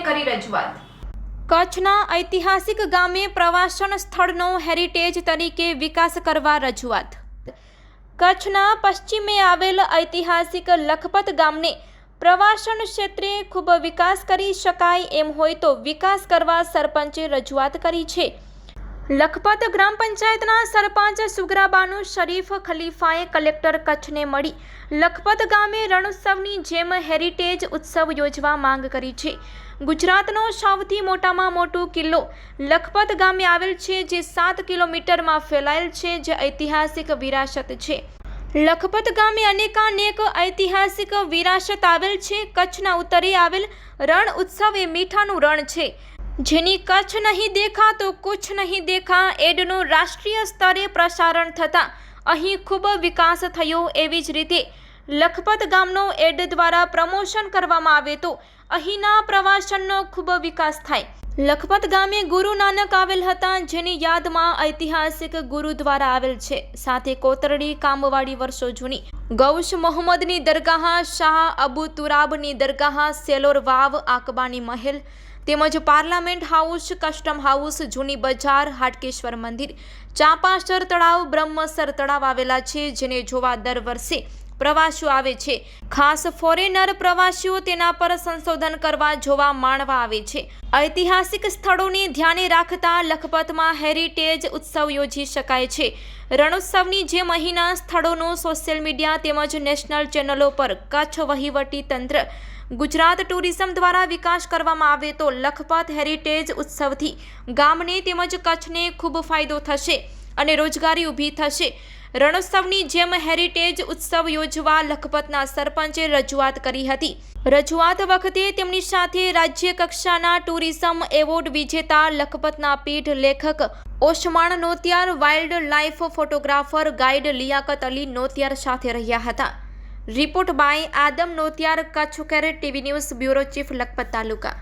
કરી રજૂઆત। કચ્છના ઐતિહાસિક ગામે પ્રવાસન સ્થળનો હેરિટેજ તરીકે વિકાસ કરવા રજૂઆત। કચ્છના પશ્ચિમે આવેલ ઐતિહાસિક લખપત ગામને પ્રવાસન ક્ષેત્રે ખૂબ વિકાસ કરી શકાય એમ હોય તો વિકાસ કરવા સરપંચે રજૂઆત કરી છે। લખપત ગ્રામ પંચાયતના સરપંચ સુગરાબાનુ શરીફ ખલીફાએ કલેક્ટર કચ્છને મળી લખપત ગામે રણોત્સવની જેમ હેરિટેજ ઉત્સવ યોજવા માંગ કરી છે। ગુજરાતનો સૌથી મોટામાં મોટો કિલ્લો લખપત ગામે આવેલ છે, જે 7 કિલોમીટરમાં ફેલાયેલ છે, જે ઐતિહાસિક વિરાસત છે। લખપત ગામે અનેકાનેક ઐતિહાસિક વિરાસત આવેલ છે। કચ્છના ઉત્તરે આવેલ રણ ઉત્સવ એ મીઠાનું રણ છે, જેની કચ્છ નહીં દેખા તો કુછ નહીં દેખા એડનું રાષ્ટ્રીય સ્તરે પ્રસારણ થતાં અહીં ખૂબ વિકાસ થયો। એવી જ રીતે લખપત ગામનો એડ દ્વારા પ્રમોશન કરવામાં આવે તો અહીંના પ્રવાસનનો ખૂબ વિકાસ થાય। લખપત ગામે ગુરુ નાનક આવેલ હતા, જેની યાદમાં ઐતિહાસિક ગુરુદ્વારા આવેલ છે, સાથે કોતરડી કામવાડી વર્ષો જૂની ગૌશ મોહમ્મદની દરગાહ, શાહ અબુ તુરાબની દરગાહ, સેલોર વાવ, આકબાની મહેલ તેમજ પાર્લામેન્ટ હાઉસ, કસ્ટમ હાઉસ, જૂની બજાર, હાટકેશ્વર મંદિર, ચાંપાસર તળાવ, બ્રહ્મસર તળાવ આવેલા છે, જેને જોવા દર વર્ષે પ્રવાસીઓ આવે છે। ખાસ ફોરેનર પ્રવાસીઓ તેના પર સંશોધન કરવા, જોવા, માણવા આવે છે। ઐતિહાસિક સ્થળોને ધ્યાને રાખતા લખપતમાં હેરિટેજ ઉત્સવ યોજી શકાય છે। રણોત્સવની જેમ અહીંના સ્થળોનો સોશિયલ મીડિયા તેમજ નેશનલ ચેનલો પર કચ્છ વહીવટી તંત્ર, ગુજરાત ટુરિઝમ દ્વારા વિકાસ કરવામાં આવે તો લખપત હેરિટેજ ઉત્સવથી ગામને તેમજ કચ્છને ખૂબ ફાયદો થશે અને રોજગારી ઊભી થશે। રણોત્સવની જેમ હેરિટેજ ઉત્સવ યોજવા લખપતના સરપંચે રજૂઆત કરી હતી। રજૂઆત વખતે તેમની સાથે રાજ્ય કક્ષાના ટુરિઝમ એવોર્ડ વિજેતા લખપતના પીઢ લેખક Osman Notiyar, wild life photographer guide Liyakat Ali Notiyar સાથે રહ્યા હતા। Report by Adam Notiyar, Kutch care TV news bureau chief, Lakhpat taluka.